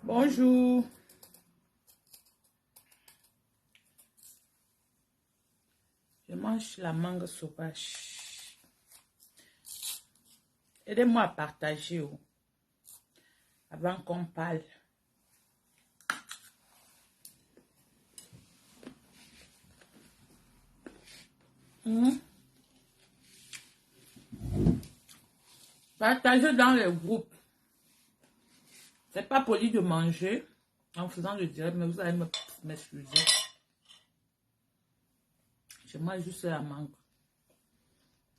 Bonjour. Je mange la mangue sauvage. Aidez-moi à partager avant qu'on parle. Partagez dans les groupes. C'est pas poli de manger en faisant le direct, mais vous allez m'excuser. Je mange juste la mangue.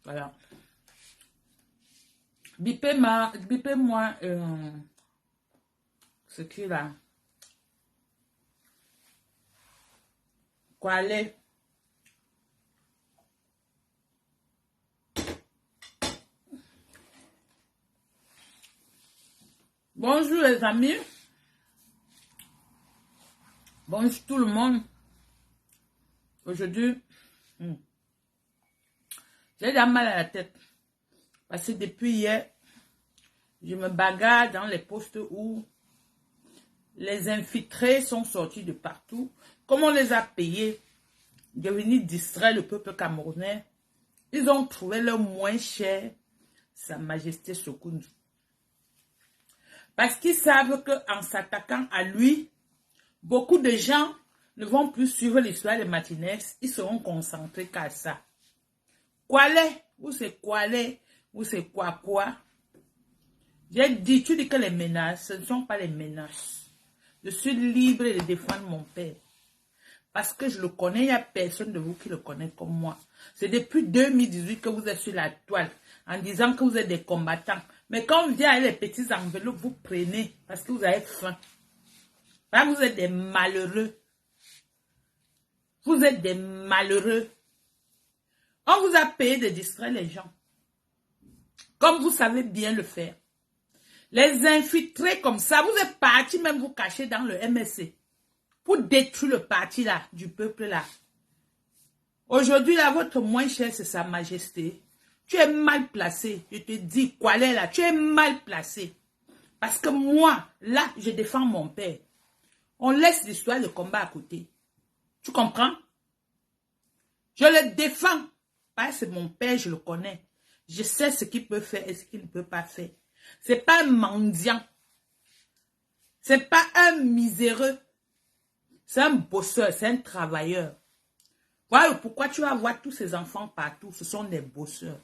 Voilà. Bipez-moi ce qui est là. Quoi aller? Bonjour les amis. Bonjour tout le monde. Aujourd'hui, j'ai déjà mal à la tête. Parce que depuis hier, je me bagarre dans les postes où les infiltrés sont sortis de partout. Comme on les a payés de venir distraire le peuple camerounais, ils ont trouvé le moins cher, Sa Majesté Sokoundou. Parce qu'ils savent qu'en s'attaquant à lui, beaucoup de gens ne vont plus suivre l'histoire de Martinez. Ils seront concentrés qu'à ça. Kwale, ou c'est Kwale, ou c'est quoi. J'ai dit, tu dis que les menaces, ce ne sont pas les menaces. Je suis libre de défendre mon père. Parce que je le connais, il n'y a personne de vous qui le connaît comme moi. C'est depuis 2018 que vous êtes sur la toile, en disant que vous êtes des combattants. Mais quand on vient avec les petits enveloppes, vous prenez, parce que vous avez faim. Là, vous êtes des malheureux. Vous êtes des malheureux. On vous a payé de distraire les gens. Comme vous savez bien le faire. Les infiltrés comme ça, vous êtes partis même vous cacher dans le MSC. Pour détruire le parti là, du peuple là. Aujourd'hui là, votre moins cher c'est Sa Majesté. Tu es mal placé. Je te dis, quoi là, tu es mal placé. Parce que moi, là, je défends mon père. On laisse l'histoire de combat à côté. Tu comprends? Je le défends. Parce que mon père, je le connais. Je sais ce qu'il peut faire et ce qu'il ne peut pas faire. C'est pas un mendiant. C'est pas un miséreux. C'est un bosseur, c'est un travailleur. Voilà pourquoi tu vas voir tous ces enfants partout. Ce sont des bosseurs.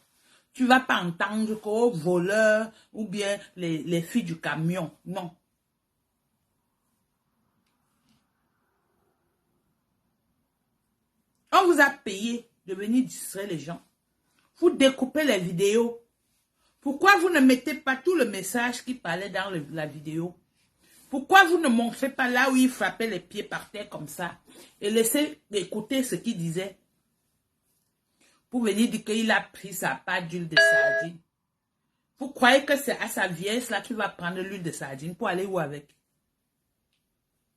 Tu ne vas pas entendre qu'aux voleurs ou bien les filles du camion. Non. On vous a payé de venir distraire les gens. Vous découpez les vidéos. Pourquoi vous ne mettez pas tout le message qui parlait dans la vidéo? Pourquoi vous ne montrez pas là où il frappait les pieds par terre comme ça et laissez écouter ce qu'il disait? Pour venir dire qu'il a pris sa part d'huile de sardine. Vous croyez que c'est à sa vieillesse là qu'il va prendre l'huile de sardine pour aller où avec?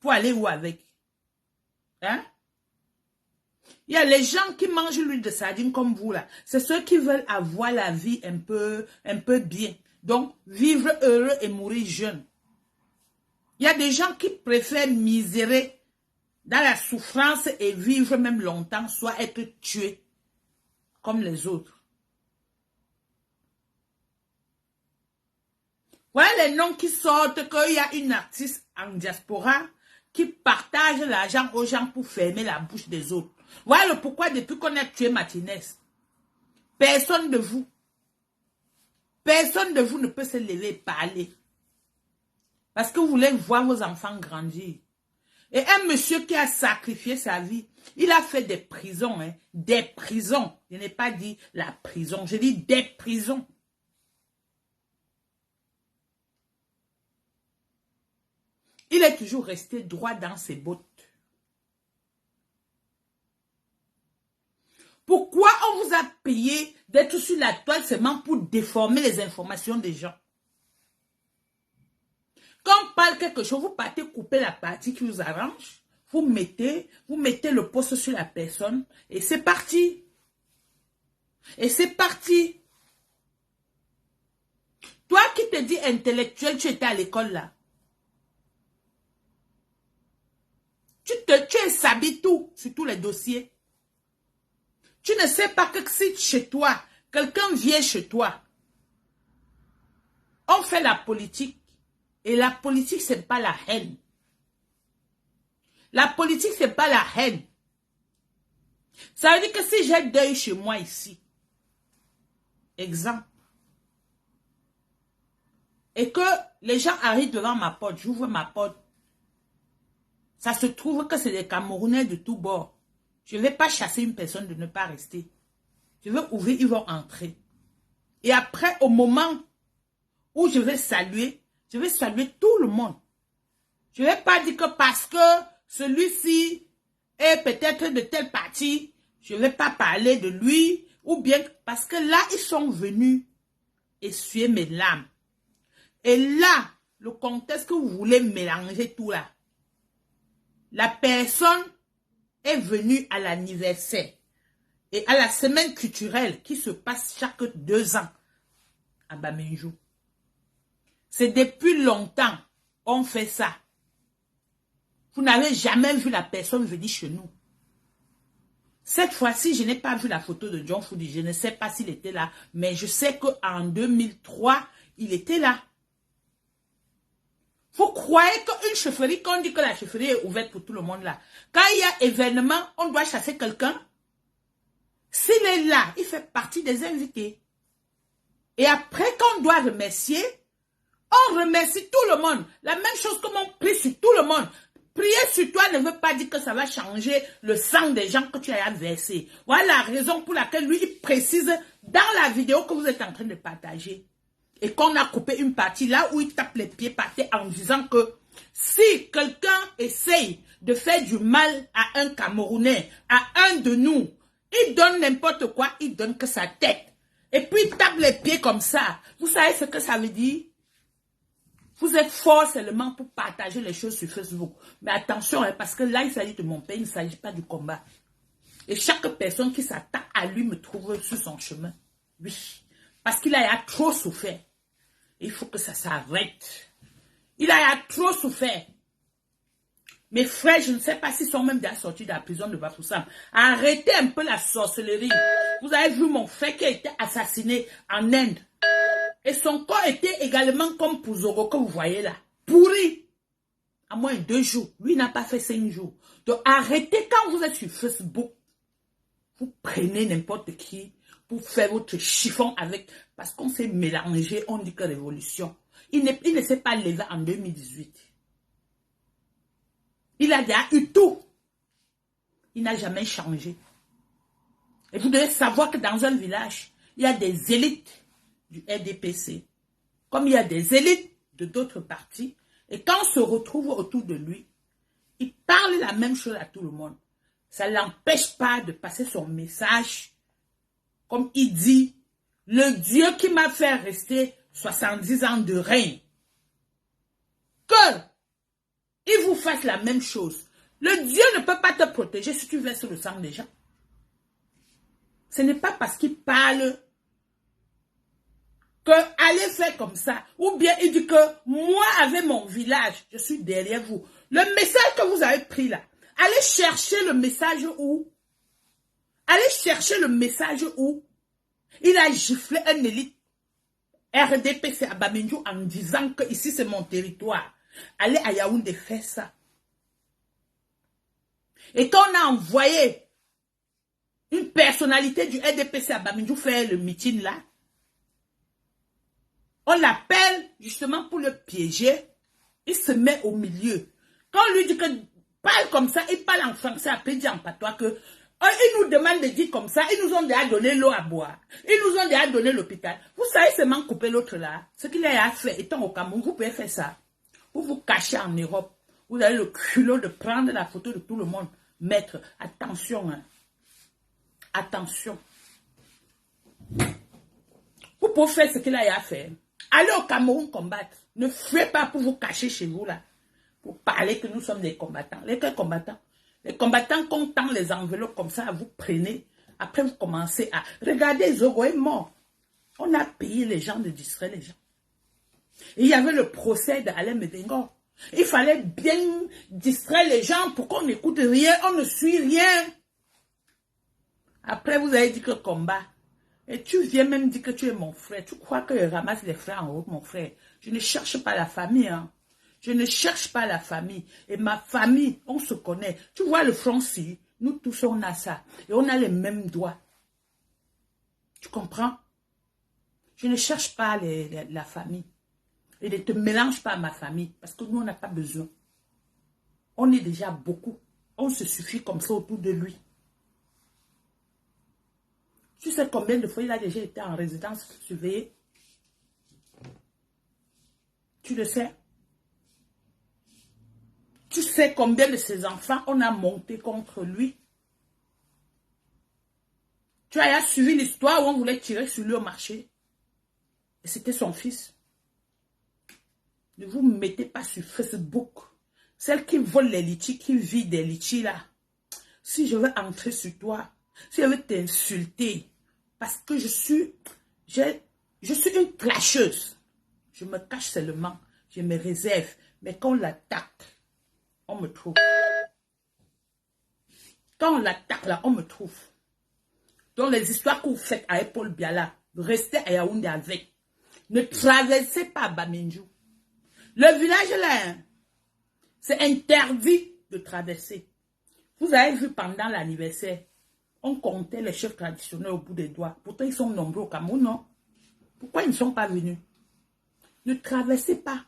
Pour aller où avec? Hein? Il y a les gens qui mangent l'huile de sardine comme vous là. C'est ceux qui veulent avoir la vie un peu bien. Donc, vivre heureux et mourir jeune. Il y a des gens qui préfèrent misérer dans la souffrance et vivre même longtemps, soit être tués comme les autres. Voilà les noms qui sortent qu'il y a une artiste en diaspora qui partage l'argent aux gens pour fermer la bouche des autres. Voilà pourquoi depuis qu'on a tué Martinez, personne de vous ne peut se lever et parler. Parce que vous voulez voir vos enfants grandir. Et un monsieur qui a sacrifié sa vie, il a fait des prisons, hein, des prisons. Je n'ai pas dit la prison, je dis des prisons. Il est toujours resté droit dans ses bottes. Pourquoi on vous a payé d'être sur la toile seulement pour déformer les informations des gens? Quand on parle quelque chose, vous partez couper la partie qui vous arrange, vous mettez le poste sur la personne et c'est parti. Et c'est parti. Toi qui te dis intellectuel, tu étais à l'école là. sur tous les dossiers. Tu ne sais pas que si chez toi, quelqu'un vient chez toi, on fait la politique. Et la politique, ce n'est pas la haine. La politique, ce n'est pas la haine. Ça veut dire que si j'ai deuil chez moi ici, exemple, et que les gens arrivent devant ma porte, j'ouvre ma porte, ça se trouve que c'est des Camerounais de tous bords. Je ne vais pas chasser une personne de ne pas rester. Je vais ouvrir, ils vont entrer. Et après, au moment où je vais saluer tout le monde. Je ne vais pas dire que parce que celui-ci est peut-être de telle partie, je ne vais pas parler de lui, ou bien parce que là, ils sont venus essuyer mes larmes. Et là, le contexte que vous voulez mélanger tout là, la personne est venue à l'anniversaire et à la semaine culturelle qui se passe chaque 2 ans à Bamenjou. C'est depuis longtemps on fait ça. Vous n'avez jamais vu la personne venir chez nous. Cette fois-ci, je n'ai pas vu la photo de John Foudi. Je ne sais pas s'il était là, mais je sais qu'en 2003, il était là. Vous croyez qu'une chefferie, quand on dit que la chefferie est ouverte pour tout le monde là, quand il y a événement, on doit chasser quelqu'un? S'il est là, il fait partie des invités. Et après, quand on doit remercier, on remercie tout le monde. La même chose comme on prie sur tout le monde. Prier sur toi ne veut pas dire que ça va changer le sang des gens que tu as versé. Voilà la raison pour laquelle lui, il précise dans la vidéo que vous êtes en train de partager. Et qu'on a coupé une partie là où il tape les pieds par terre en disant que si quelqu'un essaye de faire du mal à un Camerounais, à un de nous, il donne n'importe quoi, il donne que sa tête. Et puis il tape les pieds comme ça. Vous savez ce que ça veut dire? Vous êtes fort seulement pour partager les choses sur Facebook. Mais attention, hein, parce que là, il s'agit de mon pays, il ne s'agit pas du combat. Et chaque personne qui s'attaque à lui me trouve sur son chemin. Oui. Parce qu'il a trop souffert. Il faut que ça s'arrête. Il a trop souffert. Mes frères, je ne sais pas s'ils sont même déjà sortis de la prison de Bafoussam. Arrêtez un peu la sorcellerie. Vous avez vu mon frère qui a été assassiné en Inde. Et son corps était également comme Pouzoro que vous voyez là. Pourri. À moins 2 jours. Lui n'a pas fait 5 jours. Donc arrêtez quand vous êtes sur Facebook. Vous prenez n'importe qui pour faire votre chiffon avec. Parce qu'on s'est mélangé. On dit que révolution. Il ne s'est pas levé en 2018. Il a déjà eu tout. Il n'a jamais changé. Et vous devez savoir que dans un village, il y a des élites du RDPC, comme il y a des élites de d'autres partis, et quand on se retrouve autour de lui, il parle la même chose à tout le monde. Ça ne l'empêche pas de passer son message, comme il dit, le Dieu qui m'a fait rester 70 ans de règne, que il vous fasse la même chose. Le Dieu ne peut pas te protéger si tu verses le sang des gens. Ce n'est pas parce qu'il parle que allez faire comme ça. Ou bien il dit que moi avec mon village, je suis derrière vous. Le message que vous avez pris là, allez chercher le message où? Allez chercher le message où? Il a giflé un élite RDPC à Bamenjou en disant que ici c'est mon territoire. Allez à Yaoundé faire ça. Et quand on a envoyé une personnalité du RDPC à Bamenjou faire le meeting là, on l'appelle justement pour le piéger. Il se met au milieu. Quand on lui dit que parle comme ça, il parle en français, après il dit en patois que ils nous demandent de dire comme ça, ils nous ont déjà donné l'eau à boire. Ils nous ont déjà donné l'hôpital. Vous savez seulement couper l'autre là. Ce qu'il a fait, étant au Cameroun, vous pouvez faire ça. Vous vous cachez en Europe. Vous avez le culot de prendre la photo de tout le monde. Maître, attention. Hein. Attention. Vous pouvez faire ce qu'il a fait. Allez au Cameroun combattre. Ne fuyez pas pour vous cacher chez vous là. Pour parler que nous sommes des combattants. Lesquels combattants? Les combattants, quand on tend les enveloppes comme ça, vous prenez. Après, vous commencez à... Regardez, Zogo est mort. On a payé les gens de distraire les gens. Et il y avait le procès d'Alain Médengor. Il fallait bien distraire les gens pour qu'on n'écoute rien, on ne suit rien. Après, vous avez dit que combat. Et tu viens même dire que tu es mon frère. Tu crois que je ramasse les frères en haut, mon frère. Je ne cherche pas la famille. Hein. Je ne cherche pas la famille. Et ma famille, on se connaît. Tu vois le Francis, nous tous, on a ça. Et on a les mêmes doigts. Tu comprends? Je ne cherche pas la famille. Et ne te mélange pas à ma famille. Parce que nous, on n'a pas besoin. On est déjà beaucoup. On se suffit comme ça autour de lui. Tu sais combien de fois il a déjà été en résidence surveillée? Tu le sais? Tu sais combien de ses enfants on a monté contre lui? Tu as suivi l'histoire où on voulait tirer sur lui au marché. Et c'était son fils. Ne vous mettez pas sur Facebook. Celle qui vole les litchis, qui vit des litchis là. Si je veux entrer sur toi, si je veux t'insulter, parce que je suis une clasheuse. Je me cache seulement, je me réserve. Mais quand on l'attaque, on me trouve. Quand on l'attaque là, on me trouve. Donc les histoires que vous faites avec Paul Biala, restez à Yaoundé avec. Ne traversez pas Bamenjou. Le village là, hein, c'est interdit de traverser. Vous avez vu pendant l'anniversaire, on comptait les chefs traditionnels au bout des doigts. Pourtant, ils sont nombreux au Cameroun, non? Pourquoi ils ne sont pas venus? Ne traversez pas.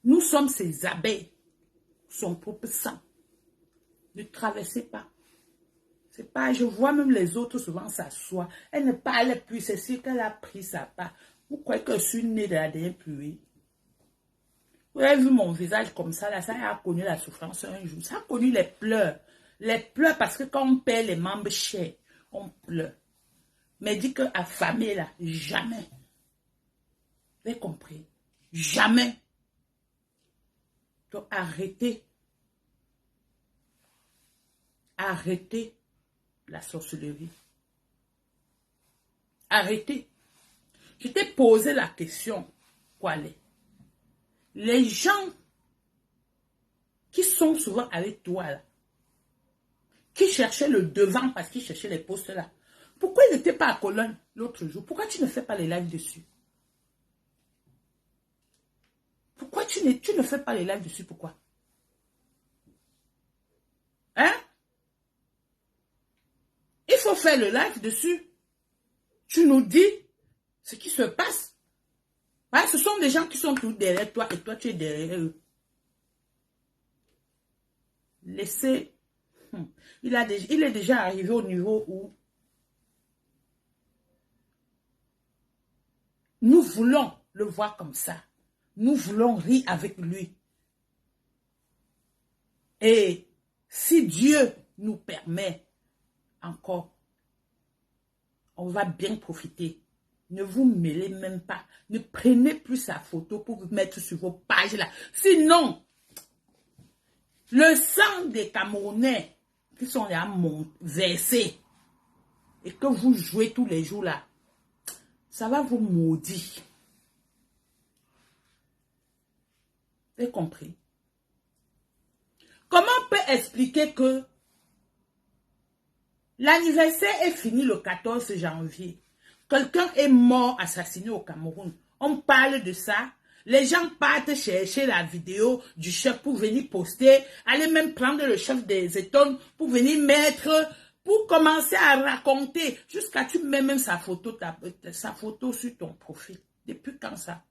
Nous sommes ces abeilles, son propre sang. Ne traversez pas. C'est pas, je vois même les autres souvent s'asseoir. Elle ne parle plus, c'est sûr qu'elle a pris sa part. Vous croyez que je suis née de la dernière pluie? Vous avez vu mon visage comme ça, là, ça a connu la souffrance un jour. Ça a connu les pleurs. Les pleurs parce que quand on perd les membres chers, on pleure. Mais dit que affamé là, jamais. Vous avez compris? Jamais. Donc arrêtez. Arrêtez la sorcellerie. Arrêtez. Je t'ai posé la question. Quoi les? Les gens qui sont souvent avec toi là, qui cherchaient le devant parce qu'ils cherchaient les postes là. Pourquoi ils n'étaient pas à Cologne l'autre jour? Pourquoi tu ne fais pas les lives dessus? Pourquoi tu ne fais pas les lives dessus? Pourquoi? Hein? Il faut faire le live dessus. Tu nous dis ce qui se passe. Ouais, ce sont des gens qui sont tous derrière toi et toi tu es derrière eux. Laissez. Il est déjà arrivé au niveau où nous voulons le voir comme ça. Nous voulons rire avec lui. Et si Dieu nous permet encore, on va bien profiter. Ne vous mêlez même pas. Ne prenez plus sa photo pour vous mettre sur vos pages là. Sinon, le sang des Camerounais qui sont là versés et que vous jouez tous les jours là, ça va vous maudire. Vous avez compris? Comment on peut expliquer que l'anniversaire est fini le 14 janvier? Quelqu'un est mort, assassiné au Cameroun. On parle de ça. Les gens partent chercher la vidéo du chef pour venir poster. Aller même prendre le chef des étoiles pour venir mettre, pour commencer à raconter. Jusqu'à tu mets même sa photo sur ton profil. Depuis quand ça?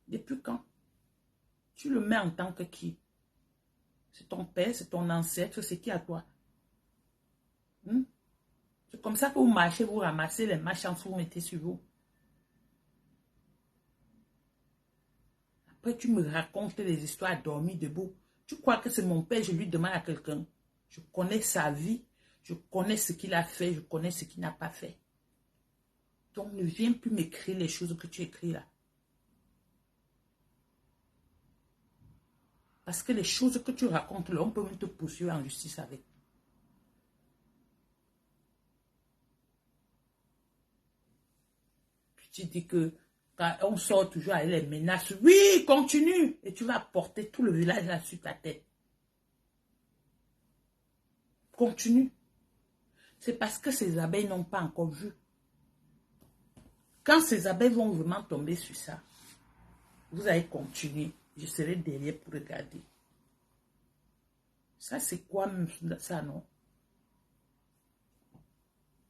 Depuis quand? Tu le mets en tant que qui? C'est ton père, c'est ton ancêtre, c'est qui à toi? C'est comme ça que vous marchez, vous ramassez les machins, vous mettez sur vous. Après, tu me racontes des histoires à dormir debout. Tu crois que c'est mon père, je lui demande à quelqu'un. Je connais sa vie, je connais ce qu'il a fait, je connais ce qu'il n'a pas fait. Donc, ne viens plus m'écrire les choses que tu écris là. Parce que les choses que tu racontes là, on peut même te poursuivre en justice avec. Tu dis que Quand on sort toujours avec les menaces. Oui, continue. Et tu vas porter tout le village là sur ta tête. Continue. C'est parce que ces abeilles n'ont pas encore vu. Quand ces abeilles vont vraiment tomber sur ça, vous allez continuer. Je serai derrière pour regarder. Ça, c'est quoi même ça, non?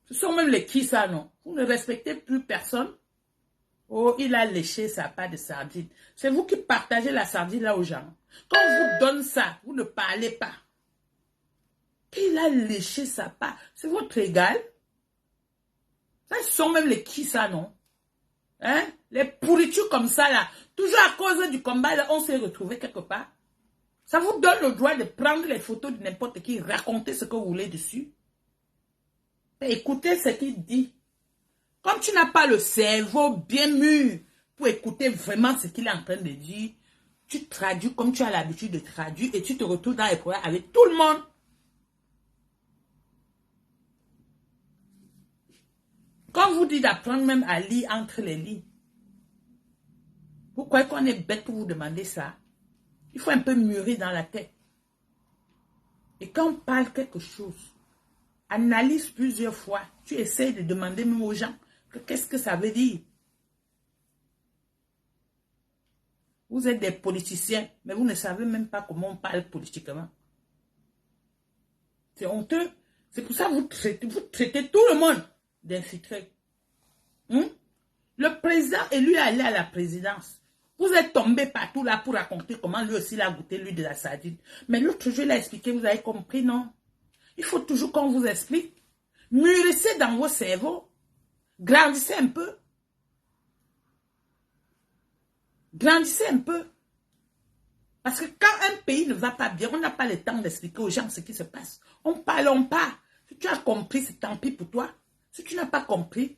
Ce sont même les qui, ça, non? Vous ne respectez plus personne. Oh, il a léché sa part de sardine. C'est vous qui partagez la sardine là aux gens. Quand on vous donne ça, vous ne parlez pas. Il a léché sa part. C'est votre égal. Ça, ce sont même les qui, ça, non? Hein? Les pourritures comme ça, là. Toujours à cause du combat, là, on s'est retrouvé quelque part. Ça vous donne le droit de prendre les photos de n'importe qui, raconter ce que vous voulez dessus. Et écoutez ce qu'il dit. Comme tu n'as pas le cerveau bien mûr pour écouter vraiment ce qu'il est en train de dire, tu traduis comme tu as l'habitude de traduire et tu te retrouves dans les problèmes avec tout le monde. Quand vous dites d'apprendre même à lire entre les lignes, vous croyez qu'on est bête pour vous demander ça? Il faut un peu mûrir dans la tête. Et quand on parle quelque chose, analyse plusieurs fois. Tu essaies de demander même aux gens qu'est-ce que ça veut dire. Vous êtes des politiciens, mais vous ne savez même pas comment on parle politiquement. C'est honteux. C'est pour ça que vous traitez tout le monde d'infiltré. Le président est lui allé à la présidence. Vous êtes tombé partout là pour raconter comment lui aussi il a goûté l'huile de la sardine. Mais l'autre jour, il a expliqué, vous avez compris, non? Il faut toujours qu'on vous explique. Mûrissez dans vos cerveaux. Grandissez un peu. Grandissez un peu. Parce que quand un pays ne va pas bien, on n'a pas le temps d'expliquer aux gens ce qui se passe. On parle, on part. Si tu as compris, c'est tant pis pour toi. Si tu n'as pas compris,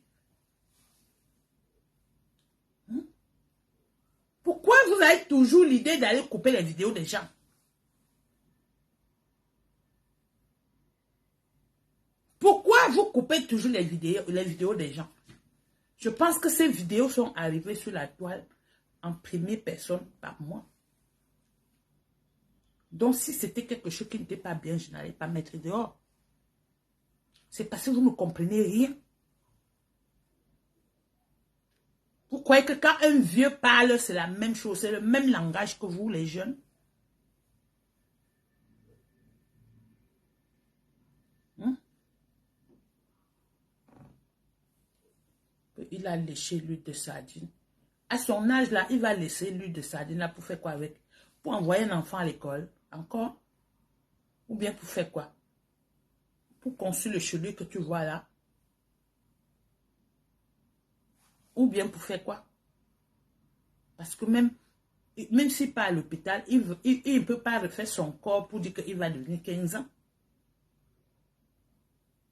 pourquoi vous avez toujours l'idée d'aller couper les vidéos des gens? Pourquoi vous coupez toujours les vidéos des gens? Je pense que ces vidéos sont arrivées sur la toile en première personne par moi. Donc, si c'était quelque chose qui n'était pas bien, je n'allais pas mettre dehors. C'est parce que vous ne comprenez rien. Vous croyez que quand un vieux parle, c'est la même chose, c'est le même langage que vous, les jeunes? Il a léché l'huile de sardine. À son âge, là, il va laisser l'huile de sardine là pour faire quoi avec? Pour envoyer un enfant à l'école, encore? Ou bien pour faire quoi? Pour construire le chevelu que tu vois là? Ou bien pour faire quoi? Parce que même s'il part à l'hôpital, il ne peut pas refaire son corps pour dire qu'il va devenir 15 ans.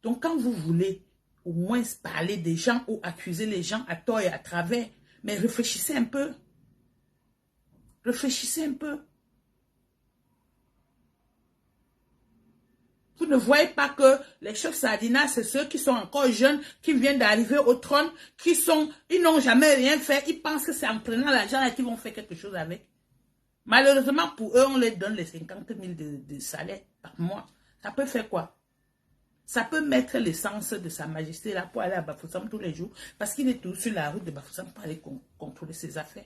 Donc quand vous voulez au moins parler des gens ou accuser les gens à tort et à travers, mais réfléchissez un peu. Réfléchissez un peu. Vous ne voyez pas que les chefs sardinas, c'est ceux qui sont encore jeunes, qui viennent d'arriver au trône, ils n'ont jamais rien fait. Ils pensent que c'est en prenant l'argent là qu'ils vont faire quelque chose avec. Malheureusement, pour eux, on les donne les 50 000 de salaire par mois. Ça peut faire quoi? Ça peut mettre l'essence de Sa Majesté là pour aller à Bafoussam tous les jours. Parce qu'il est tout sur la route de Bafoussam pour aller contrôler ses affaires.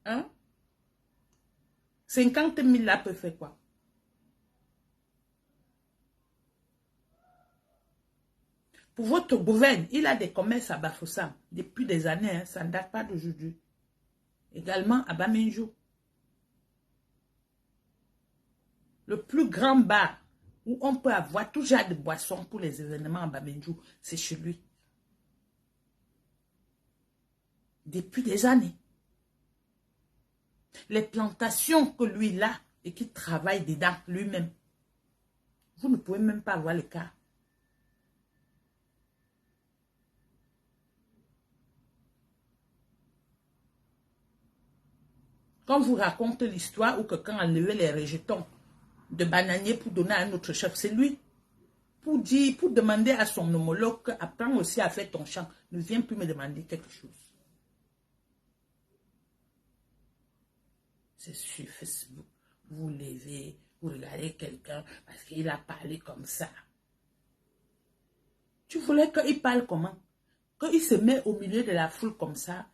Hein? 50 000 là peut faire quoi? Pour votre gouverne, il a des commerces à Bafoussam depuis des années. Hein, ça ne date pas d'aujourd'hui. Également à Bamenjou. Le plus grand bar où on peut avoir tout genre de boissons pour les événements à Bamenjou, c'est chez lui. Depuis des années. Les plantations que lui a et qu'il travaille dedans lui-même. Vous ne pouvez même pas avoir le cas. Quand vous racontez l'histoire où quelqu'un a levé les rejetons de bananier pour donner à un autre chef, c'est lui. pour dire, pour demander à son homologue, apprends aussi à faire ton chant. Ne viens plus me demander quelque chose. C'est sur Facebook. Vous levez, vous regardez quelqu'un parce qu'il a parlé comme ça. Tu voulais qu'il parle comment? Qu'il se met au milieu de la foule comme ça,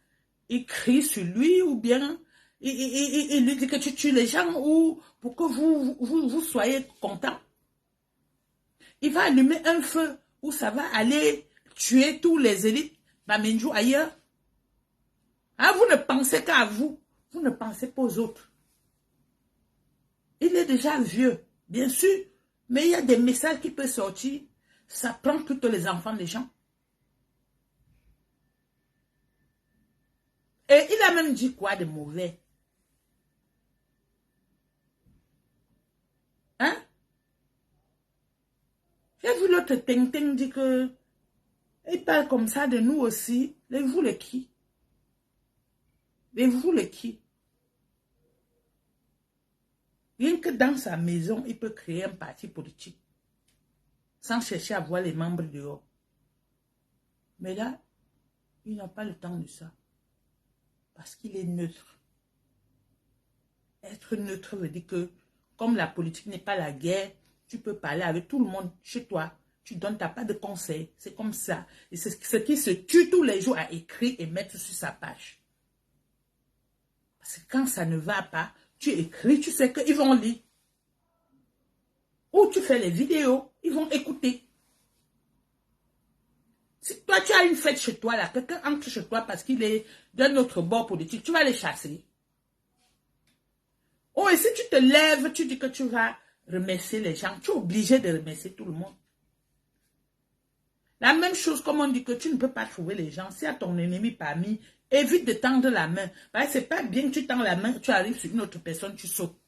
il crie sur lui ou bien il lui dit que tu tues les gens ou pour que vous soyez contents. Il va allumer un feu où ça va aller tuer tous les élites Bamenjou ailleurs. Ah, vous ne pensez qu'à vous. Vous ne pensez pas aux autres. Il est déjà vieux, bien sûr. Mais il y a des messages qui peuvent sortir. Ça prend tous les enfants des gens. Et il a même dit quoi de mauvais? Hein? J'ai vu l'autre Ting dire que il parle comme ça de nous aussi. Et vous le qui? Et vous le qui? Rien que dans sa maison, il peut créer un parti politique sans chercher à voir les membres dehors. Mais là, il n'a pas le temps de ça. Parce qu'il est neutre. Être neutre veut dire que, comme la politique n'est pas la guerre, tu peux parler avec tout le monde chez toi. Tu donnes ta part de conseils. C'est comme ça. Et c'est ce qui se tue tous les jours à écrire et mettre sur sa page. Parce que quand ça ne va pas, tu écris, tu sais qu'ils vont lire. Ou tu fais les vidéos, ils vont écouter. Si toi, tu as une fête chez toi, là, quelqu'un entre chez toi parce qu'il est d'un autre bord politique, tu vas les chasser. Oh, et si tu te lèves, tu dis que tu vas remercier les gens, tu es obligé de remercier tout le monde. La même chose comme on dit que tu ne peux pas trouver les gens. Si à ton ennemi parmi, évite de tendre la main. Parce que c'est pas bien que tu tends la main, tu arrives sur une autre personne, tu sautes.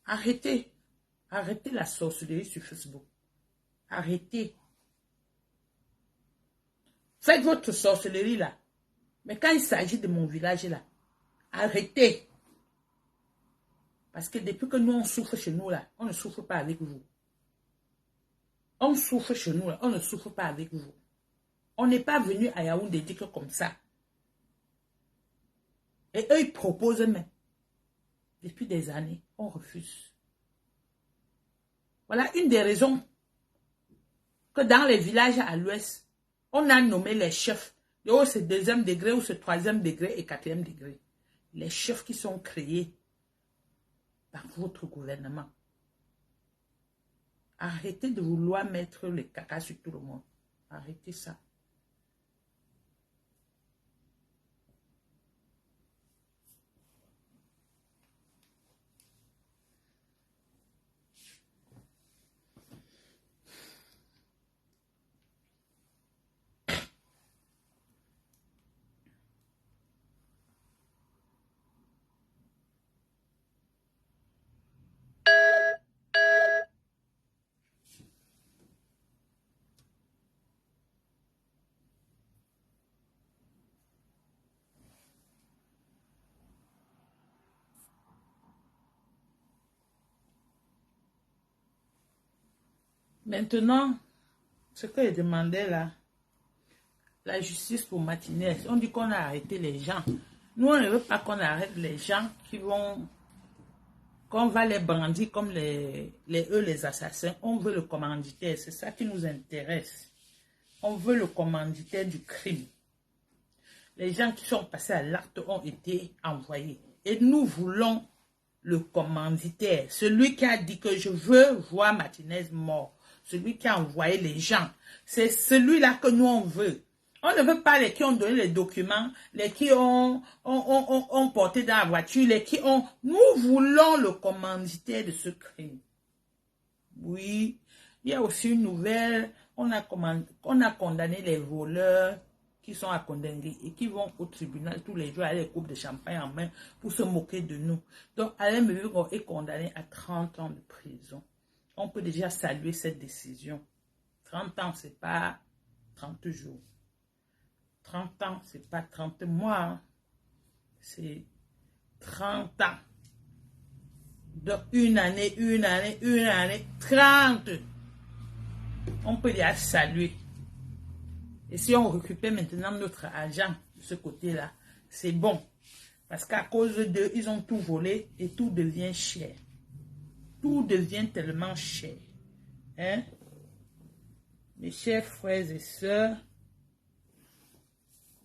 Arrêtez. Arrêtez la sorcellerie sur Facebook. Arrêtez. Faites votre sorcellerie là. Mais quand il s'agit de mon village là, arrêtez. Parce que depuis que nous on souffre chez nous là, on ne souffre pas avec vous. On souffre chez nous là, on ne souffre pas avec vous. On n'est pas venu à Yaoundé dire que comme ça. Et eux ils proposent même. Depuis des années, on refuse. Voilà une des raisons que dans les villages à l'ouest, on a nommé les chefs. Oh, c'est deuxième degré ou c'est troisième degré et quatrième degré. Les chefs qui sont créés par votre gouvernement. Arrêtez de vouloir mettre le caca sur tout le monde. Arrêtez ça. Maintenant, ce que je demandais là, la justice pour Martinez, on dit qu'on a arrêté les gens. Nous, on ne veut pas qu'on arrête les gens qui vont, qu'on va les brandir comme les assassins. On veut le commanditaire, c'est ça qui nous intéresse. On veut le commanditaire du crime. Les gens qui sont passés à l'acte ont été envoyés. Et nous voulons le commanditaire, celui qui a dit que je veux voir Martinez mort. Celui qui a envoyé les gens. C'est celui-là que nous on veut. On ne veut pas les qui ont donné les documents, les qui ont porté dans la voiture, les qui ont... Nous voulons le commanditaire de ce crime. Oui, il y a aussi une nouvelle. On a condamné les voleurs qui sont à condamner et qui vont au tribunal tous les jours avec les coupes de champagne en main pour se moquer de nous. Donc, Alain Meveux est condamné à 30 ans de prison. On peut déjà saluer cette décision. 30 ans, ce n'est pas 30 jours. 30 ans, ce n'est pas 30 mois. Hein. C'est 30 ans Donc, une année, 30. On peut les saluer. Et si on récupère maintenant notre argent de ce côté-là, c'est bon. Parce qu'à cause d'eux, ils ont tout volé et tout devient cher. Tout devient tellement cher. Hein? Mes chers frères et sœurs,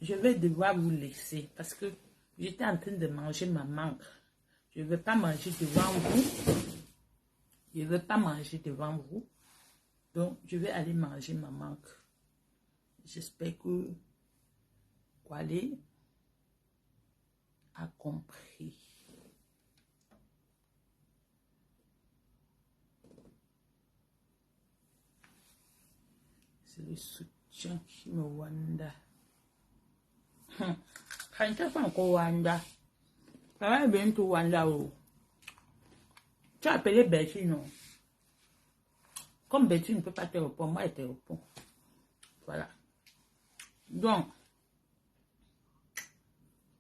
je vais devoir vous laisser parce que j'étais en train de manger ma mangue. Je ne vais pas manger devant vous. Je ne vais pas manger devant vous. Donc, je vais aller manger ma mangue. J'espère que Kwale a compris. C'est le soutien qui me wanda. Quand tu fais encore wanda, ça va bien tout wanda. Tu as appelé Betty, non? Comme Betty ne peut pas te répondre, moi elle te répond. Voilà. Donc,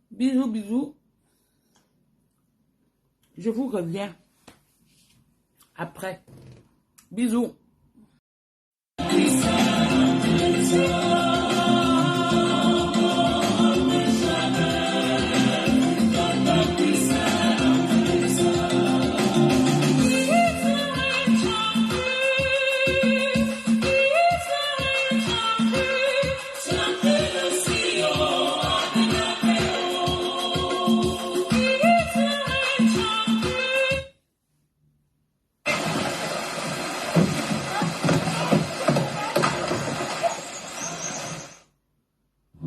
bisous, bisous. Je vous reviens après. Bisous.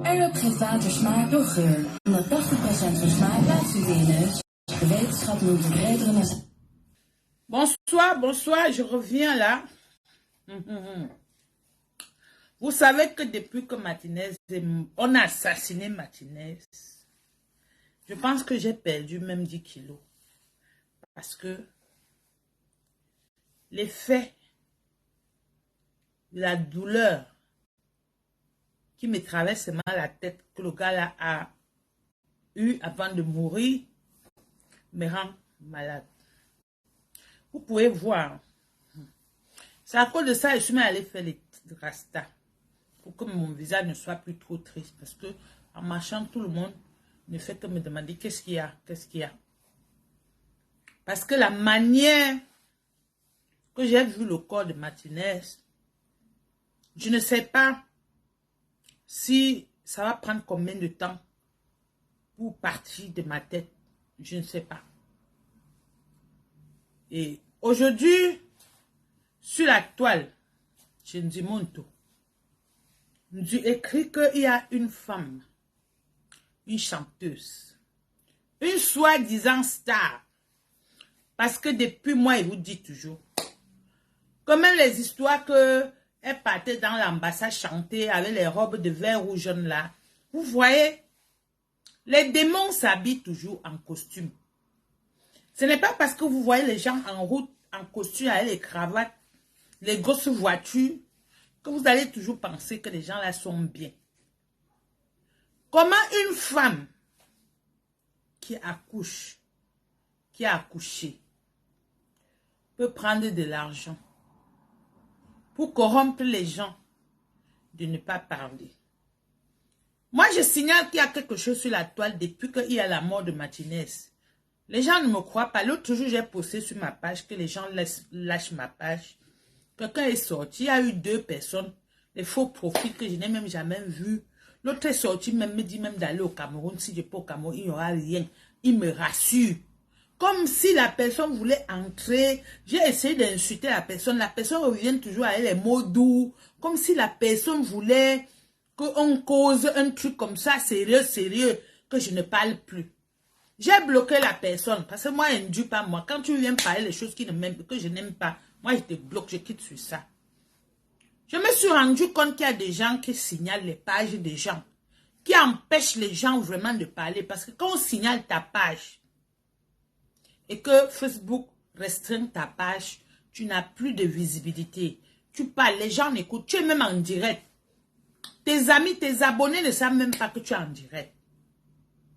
Airop geeft water smaak door geur. Omdat 80% van smaak plaatsvindt in je neus. De wetenschap noemt het redere. Bonsoir, bonsoir, je reviens là. Vous savez que depuis que Martinez, on a assassiné Martinez, je pense que j'ai perdu même 10 kilos. Parce que les faits, la douleur qui me traverse mal la tête que le gars là a eu avant de mourir me rend malade. Vous pouvez voir. C'est à cause de ça que je suis allée faire les rastas. Pour que mon visage ne soit plus trop triste. Parce que en marchant, tout le monde ne fait que me demander qu'est-ce qu'il y a, qu'est-ce qu'il y a. Parce que la manière que j'ai vu le corps de Martinez, je ne sais pas si ça va prendre combien de temps pour partir de ma tête. Je ne sais pas. Et aujourd'hui, sur la toile, je dis mon tour. J'ai écrit qu'il y a une femme, une chanteuse, une soi-disant star. Parce que depuis moi, il vous dit toujours. Comme même les histoires qu'elle partait dans l'ambassade chanter avec les robes de vert ou jaune là. Vous voyez, les démons s'habillent toujours en costume. Ce n'est pas parce que vous voyez les gens en route, en costume avec les cravates, les grosses voitures, que vous allez toujours penser que les gens là sont bien. Comment une femme qui accouche, qui a accouché, peut prendre de l'argent pour corrompre les gens de ne pas parler? Moi, je signale qu'il y a quelque chose sur la toile depuis qu'il y a la mort de Martinez. Les gens ne me croient pas. L'autre jour, j'ai posté sur ma page que les gens lâchent ma page. Quelqu'un est sorti, il y a eu 2 personnes, les faux profils que je n'ai même jamais vus. L'autre est sorti, même me dit même d'aller au Cameroun. Si je peux au Cameroun, il n'y aura rien. Il me rassure. Comme si la personne voulait entrer. J'ai essayé d'insulter la personne revient toujours avec les mots doux. Comme si la personne voulait qu'on cause un truc comme ça, sérieux, que je ne parle plus. J'ai bloqué la personne parce que moi, elle ne dit pas moi. Quand tu viens parler les choses que je n'aime pas, moi, je te bloque, je quitte sur ça. Je me suis rendu compte qu'il y a des gens qui signalent les pages des gens, qui empêchent les gens vraiment de parler. Parce que quand on signale ta page et que Facebook restreint ta page, tu n'as plus de visibilité. Tu parles, les gens n'écoutent, tu es même en direct. Tes amis, tes abonnés ne savent même pas que tu es en direct.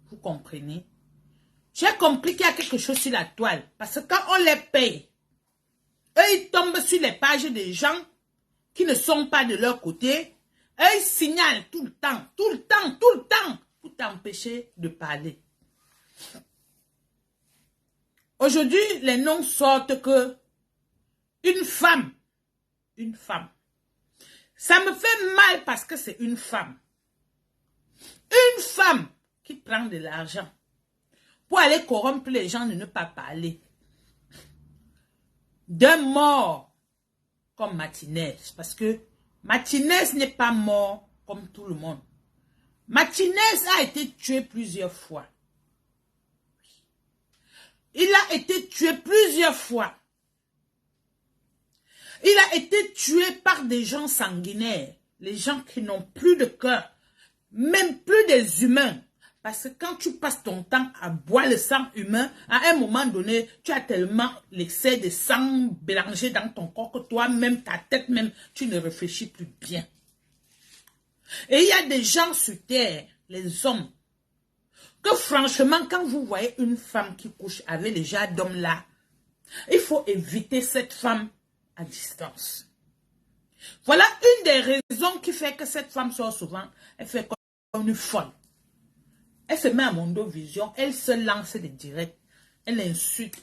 Vous comprenez? J'ai compris qu'il y a quelque chose sur la toile. Parce que quand on les paye, eux, ils tombent sur les pages des gens qui ne sont pas de leur côté. Eux, ils signalent tout le temps, pour t'empêcher de parler. Aujourd'hui, les noms sortent que une femme, ça me fait mal parce que c'est une femme qui prend de l'argent pour aller corrompre les gens de ne pas parler. D'un mort comme Martinez, parce que Martinez n'est pas mort comme tout le monde. Martinez a été tué plusieurs fois. Il a été tué plusieurs fois. Il a été tué par des gens sanguinaires, les gens qui n'ont plus de cœur, même plus des humains. Parce que quand tu passes ton temps à boire le sang humain, à un moment donné, tu as tellement l'excès de sang mélangé dans ton corps que toi-même, ta tête même, tu ne réfléchis plus bien. Et il y a des gens sur terre, les hommes, que franchement, quand vous voyez une femme qui couche avec les gens d'hommes là, il faut éviter cette femme à distance. Voilà une des raisons qui fait que cette femme sort souvent. Elle fait comme une folle. Elle se met à Mondovision, elle se lance des directs. Elle insulte,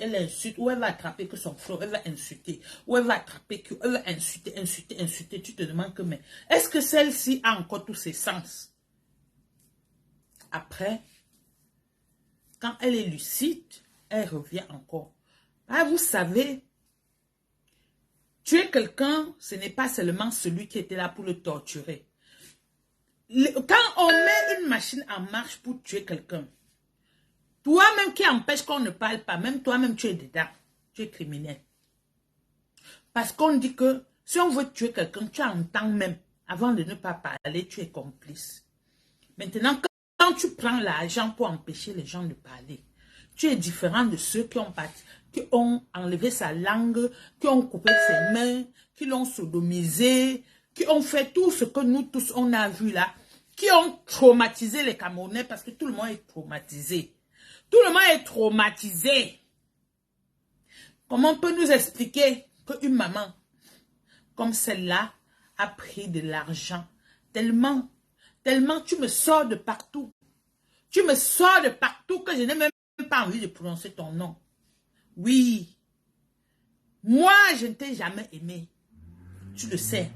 ou elle va attraper que son frère, elle va insulter, ou elle va attraper que, elle va insulter. Tu te demandes que, mais est-ce que celle-ci a encore tous ses sens? Après, quand elle est lucide, elle revient encore. Ah, vous savez, tuer quelqu'un, ce n'est pas seulement celui qui était là pour le torturer. Quand on met une machine en marche pour tuer quelqu'un, toi-même qui empêche qu'on ne parle pas, même toi-même tu es dedans, tu es criminel. Parce qu'on dit que si on veut tuer quelqu'un, tu entends même, avant de ne pas parler, tu es complice. Maintenant, quand tu prends l'argent pour empêcher les gens de parler, tu es différent de ceux qui ont enlevé sa langue, qui ont coupé ses mains, qui l'ont sodomisé, qui ont fait tout ce que nous tous on a vu là, qui ont traumatisé les Camerounais parce que tout le monde est traumatisé. Tout le monde est traumatisé. Comment on peut nous expliquer qu'une maman comme celle-là a pris de l'argent tellement tu me sors de partout. Tu me sors de partout que je n'ai même pas envie de prononcer ton nom. Oui. Moi, je ne t'ai jamais aimé. Tu le sais.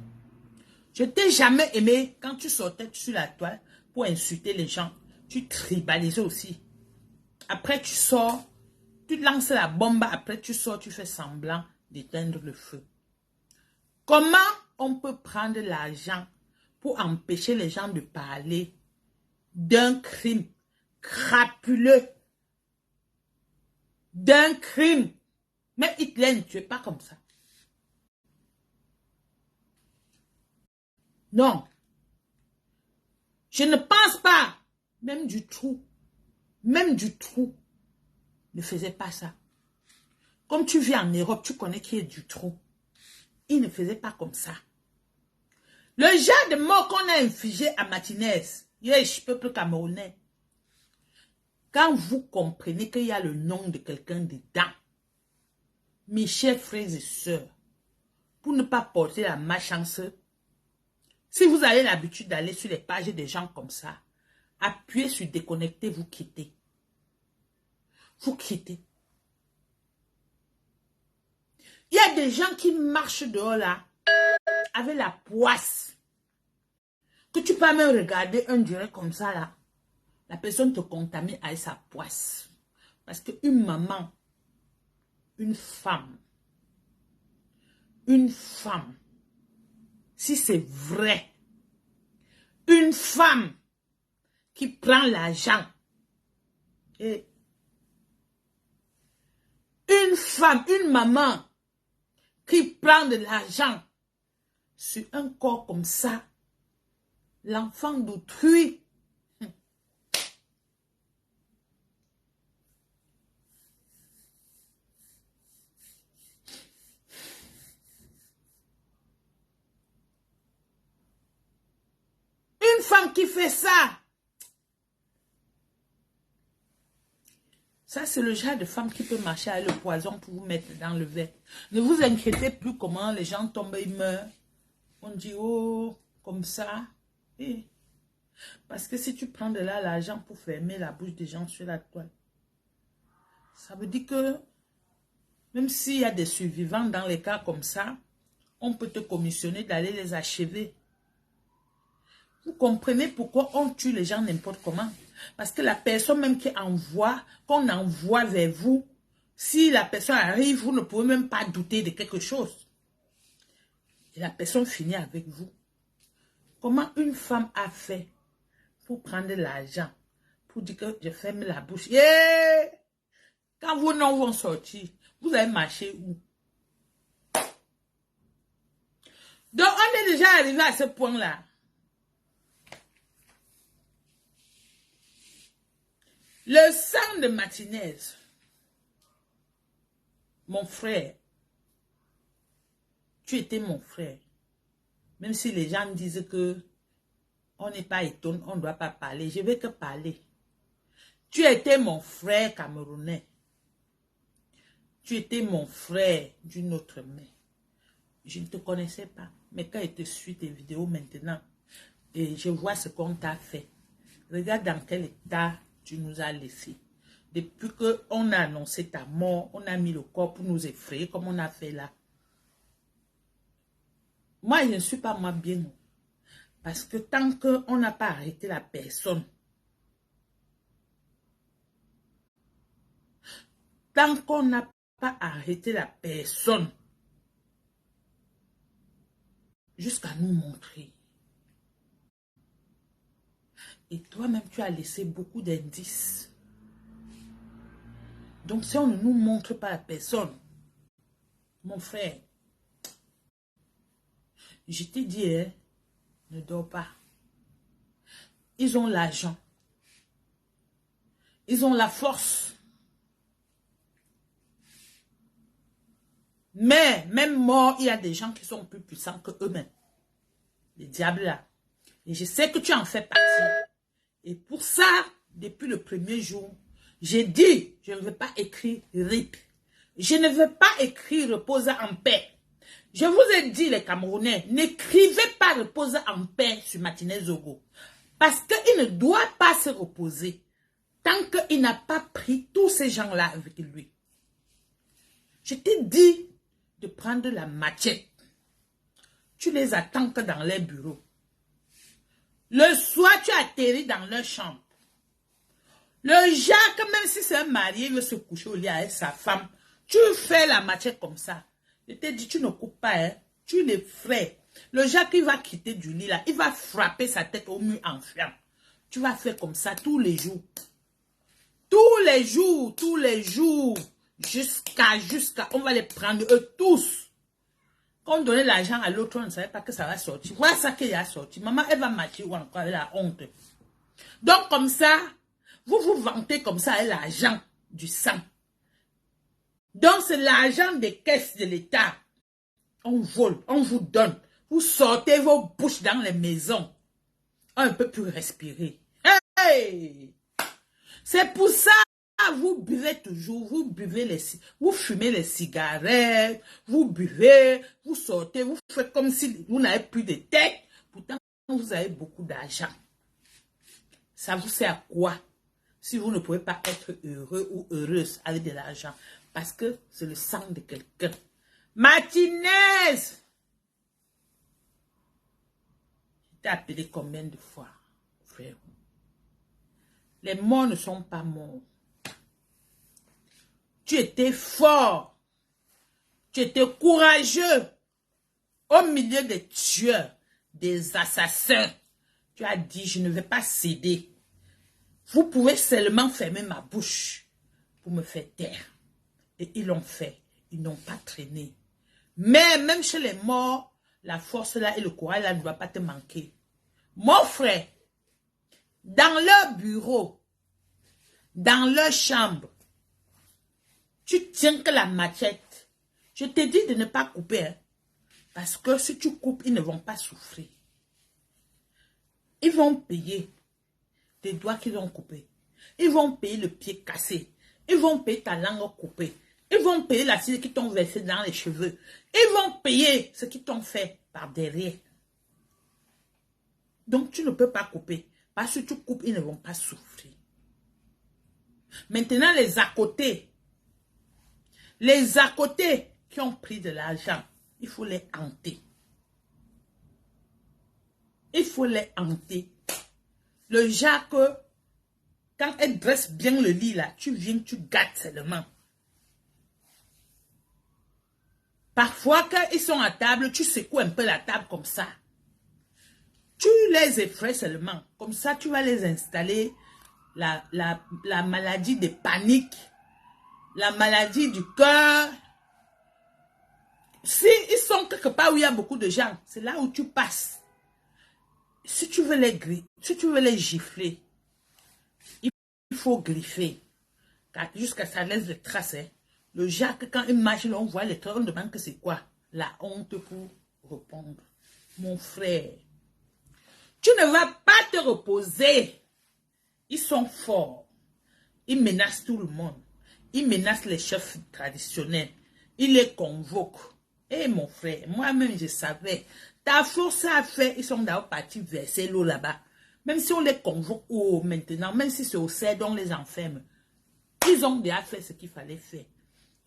Je ne t'ai jamais aimé quand tu sortais sur la toile pour insulter les gens. Tu tribalisais aussi. Après, tu sors, tu lances la bombe. Après, tu sors, tu fais semblant d'éteindre le feu. Comment on peut prendre l'argent pour empêcher les gens de parler d'un crime crapuleux? D'un crime. Mais Hitler ne tuait pas comme ça. Non. Je ne pense pas. Même du trou, ne faisait pas ça. Comme tu vis en Europe, tu connais qui est du trou. Il ne faisait pas comme ça. Le genre de mort qu'on a infligé à Martinez, yesh, peuple camerounais, quand vous comprenez qu'il y a le nom de quelqu'un dedans, mes chers frères et sœurs, pour ne pas porter la malchance, si vous avez l'habitude d'aller sur les pages des gens comme ça, appuyez sur déconnecter, vous quittez. Vous quittez. Il y a des gens qui marchent dehors là, avec la poisse. Que tu peux même regarder un direct comme ça là. La personne te contamine avec sa poisse. Parce qu'une maman, une femme, si c'est vrai, une femme qui prend l'argent, et une femme, une maman qui prend de l'argent sur un corps comme ça, l'enfant d'autrui, une femme qui fait ça, Ça, c'est le genre de femme qui peut marcher avec le poison pour vous mettre dans le verre. Ne vous inquiétez plus comment les gens tombent et meurent. On dit, oh, comme ça. Et, parce que si tu prends de là l'argent pour fermer la bouche des gens sur la toile, ça veut dire que même s'il y a des survivants dans les cas comme ça, on peut te commissionner d'aller les achever. Vous comprenez pourquoi on tue les gens n'importe comment? Parce que la personne même qu'on envoie vers vous, si la personne arrive, vous ne pouvez même pas douter de quelque chose. Et la personne finit avec vous. Comment une femme a fait pour prendre de l'argent, pour dire que je ferme la bouche? Yeah! Quand vos noms vont sortir, vous allez marcher où? Donc, on est déjà arrivé à ce point-là. Le sang de Martinez, mon frère, tu étais mon frère. Même si les gens disent que on n'est pas étonné, on ne doit pas parler, je vais que parler. Tu étais mon frère camerounais. Tu étais mon frère d'une autre mère. Je ne te connaissais pas. Mais quand je te suis tes vidéos maintenant, et je vois ce qu'on t'a fait. Regarde dans quel état tu nous as laissés. Depuis qu'on a annoncé ta mort, on a mis le corps pour nous effrayer comme on a fait là. Moi, je ne suis pas moi bien. Parce que tant qu'on n'a pas arrêté la personne, tant qu'on n'a pas arrêté la personne, jusqu'à nous montrer. Et toi-même, tu as laissé beaucoup d'indices. Donc, si on ne nous montre pas la personne, mon frère, je t'ai dit, hein, ne dors pas. Ils ont l'argent. Ils ont la force. Mais, même mort, il y a des gens qui sont plus puissants que eux-mêmes. Les diables là. Et je sais que tu en fais partie. Et pour ça, depuis le premier jour, j'ai dit, je ne veux pas écrire RIP. Je ne veux pas écrire reposer en paix. Je vous ai dit, les Camerounais, n'écrivez pas reposer en paix sur Martinez Zogo. Parce qu'il ne doit pas se reposer tant qu'il n'a pas pris tous ces gens-là avec lui. Je t'ai dit de prendre la machette. Tu les attends que dans les bureaux. Le soir, tu atterris dans leur chambre. Le Jacques, même si c'est un marié, il veut se coucher au lit avec sa femme. Tu fais la machette comme ça. Je t'ai dit, tu ne coupes pas, hein. Tu les ferais. Le Jacques, il va quitter du lit là. Il va frapper sa tête au mur en flamme. Tu vas faire comme ça tous les jours. Tous les jours, tous les jours. Jusqu'à, on va les prendre eux tous. Quand on donnait l'argent à l'autre, on ne savait pas que ça va sortir. Voilà ça qu'il a sorti. Maman, elle va marcher ou encore avec la honte. Donc, comme ça, vous vous vantez comme ça avec l'argent du sang. Donc, c'est l'argent des caisses de l'État. On vole, on vous donne. Vous sortez vos bouches dans les maisons. On ne peut plus respirer. Hey! C'est pour ça vous buvez toujours, vous fumez les cigarettes, vous buvez, vous sortez, vous faites comme si vous n'avez plus de tête. Pourtant, vous avez beaucoup d'argent. Ça vous sert à quoi si vous ne pouvez pas être heureux ou heureuse avec de l'argent? Parce que c'est le sang de quelqu'un. Martinez! Je t'ai appelé combien de fois, frère? Les morts ne sont pas morts. Tu étais fort. Tu étais courageux. Au milieu des tueurs, des assassins. Tu as dit, je ne vais pas céder. Vous pouvez seulement fermer ma bouche pour me faire taire. Et ils l'ont fait. Ils n'ont pas traîné. Mais même chez les morts, la force là et le courage là ne doit pas te manquer. Mon frère, dans leur bureau, dans leur chambre, tu tiens que la machette. Je te dis de ne pas couper. Hein, parce que si tu coupes, ils ne vont pas souffrir. Ils vont payer les doigts qu'ils ont coupés. Ils vont payer le pied cassé. Ils vont payer ta langue coupée. Ils vont payer l'acide qui t'ont versé dans les cheveux. Ils vont payer ce qu'ils t'ont fait par derrière. Donc, tu ne peux pas couper. Parce que tu coupes, ils ne vont pas souffrir. Maintenant, les à côté qui ont pris de l'argent, il faut les hanter. Il faut les hanter. Le genre que, quand elle dresse bien le lit là, tu viens, tu gâtes seulement. Parfois, quand ils sont à table, tu secoues un peu la table comme ça. Tu les effraies seulement. Comme ça, tu vas les installer la maladie de panique, la maladie du cœur. Si ils sont quelque part où il y a beaucoup de gens, c'est là où tu passes. Si tu veux les griffer, si tu veux les gifler, il faut griffer. Jusqu'à ça laisse des traces. Hein. Le Jacques, quand il marche, on voit les traces, on demande que c'est quoi? La honte pour répondre. Mon frère, tu ne vas pas te reposer. Ils sont forts. Ils menacent tout le monde. Ils menacent les chefs traditionnels. Ils les convoquent. Eh mon frère, moi-même je savais. Ta force à faire, ils sont d'abord partis verser l'eau là-bas. Même si on les convoque maintenant, même si c'est au CED, on les enferme. Ils ont déjà fait ce qu'il fallait faire.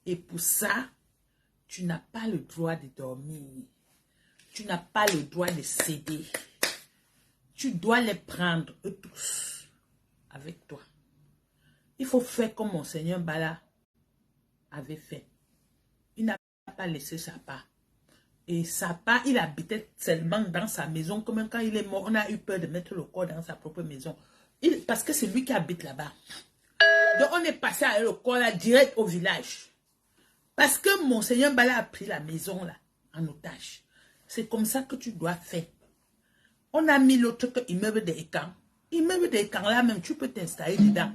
Et pour ça, tu n'as pas le droit de dormir. Tu n'as pas le droit de céder. Tu dois les prendre, eux tous, avec toi. Il faut faire comme Monseigneur Bala avait fait. Il n'a pas laissé sa part. Et sa part, il habitait seulement dans sa maison. Comme quand il est mort, on a eu peur de mettre le corps dans sa propre maison. Parce que c'est lui qui habite là-bas. Donc on est passé avec le corps là, direct au village. Parce que Monseigneur Bala a pris la maison là, en otage. C'est comme ça que tu dois faire. On a mis l'autre immeuble des camps. Immeuble des camps là même, tu peux t'installer dedans.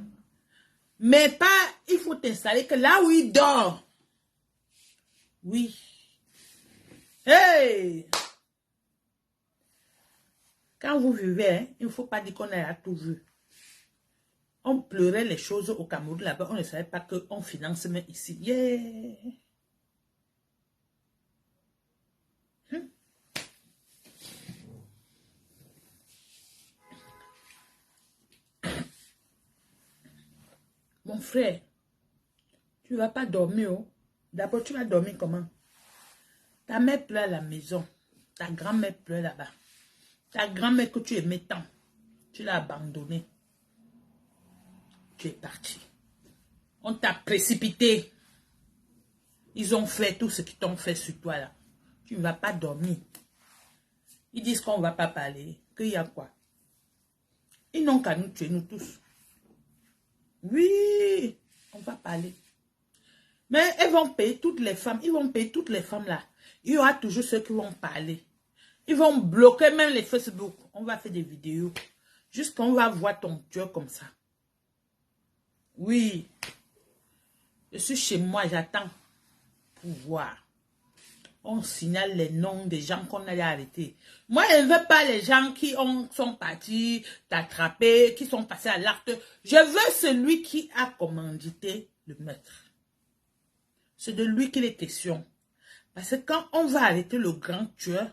Mais pas, il faut t'installer que là où il dort. Oui. Hey! Quand vous vivez, hein, il ne faut pas dire qu'on a tout vu. On pleurait les choses au Cameroun là-bas. On ne savait pas qu'on finance même ici. Yeah! Mon frère, tu ne vas pas dormir. Oh. D'abord, tu vas dormir comment? Ta mère pleure à la maison. Ta grand-mère pleure là-bas. Ta grand-mère que tu aimais tant, tu l'as abandonnée. Tu es parti. On t'a précipité. Ils ont fait tout ce qu'ils t'ont fait sur toi là. Tu ne vas pas dormir. Ils disent qu'on ne va pas parler. Qu'il y a quoi? Ils n'ont qu'à nous tuer, nous tous. Oui, on va parler. Mais elles vont payer toutes les femmes. Ils vont payer toutes les femmes là. Il y aura toujours ceux qui vont parler. Ils vont bloquer même les Facebook. On va faire des vidéos. Jusqu'à on va voir ton tueur comme ça. Oui. Je suis chez moi, j'attends pour voir. On signale les noms des gens qu'on a arrêtés. Moi, je ne veux pas les gens qui sont partis t'attraper, qui sont passés à l'acte. Je veux celui qui a commandité le meurtre. C'est de lui qu'il est question. Parce que quand on va arrêter le grand tueur,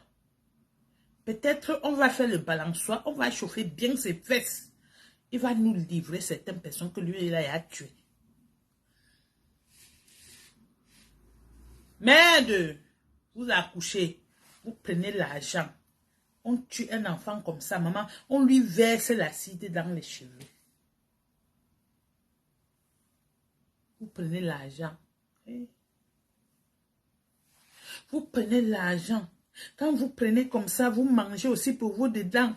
peut-être on va faire le balançoire, on va chauffer bien ses fesses. Il va nous livrer certaines personnes que lui, il a tuées. Merde, vous accouchez, vous prenez l'argent. On tue un enfant comme ça, maman, on lui verse l'acide dans les cheveux. Vous prenez l'argent. Vous prenez l'argent. Quand vous prenez comme ça, vous mangez aussi pour vous dedans.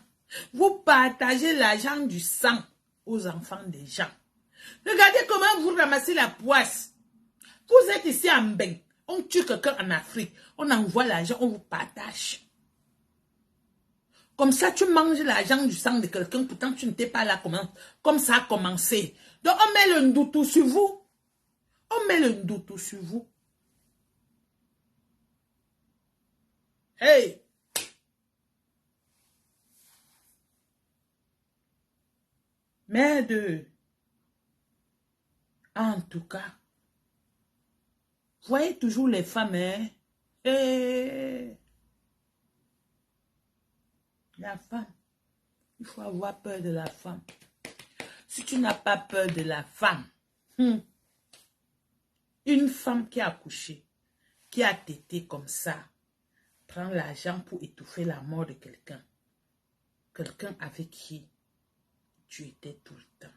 Vous partagez l'argent du sang aux enfants des gens. Regardez comment vous ramassez la poisse. Vous êtes ici en Mbeng. On tue quelqu'un en Afrique. On envoie l'argent, on vous partage. Comme ça, tu manges l'argent du sang de quelqu'un, pourtant tu n'étais pas là comme ça a commencé. Donc on met le ndoutou sur vous. On met le ndoutou sur vous. Hey! Merde! En tout cas, voyez toujours les femmes, hein? Et la femme, il faut avoir peur de la femme. Si tu n'as pas peur de la femme, une femme qui a accouché, qui a tété comme ça, prend l'argent pour étouffer la mort de quelqu'un. Quelqu'un avec qui tu étais tout le temps.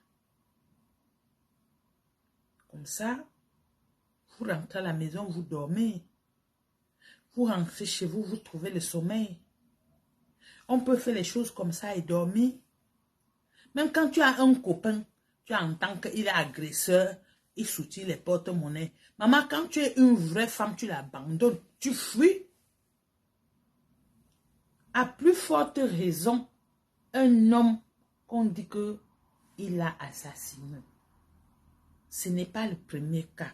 Comme ça, vous rentrez à la maison, vous dormez. Vous rentrez chez vous, vous trouvez le sommeil. On peut faire les choses comme ça et dormir. Même quand tu as un copain, tu entends qu'il est agresseur, il soutient les porte-monnaies. Maman, quand tu es une vraie femme, tu l'abandonnes, tu fuis. À plus forte raison, un homme qu'on dit qu'il l'a assassiné. Ce n'est pas le premier cas.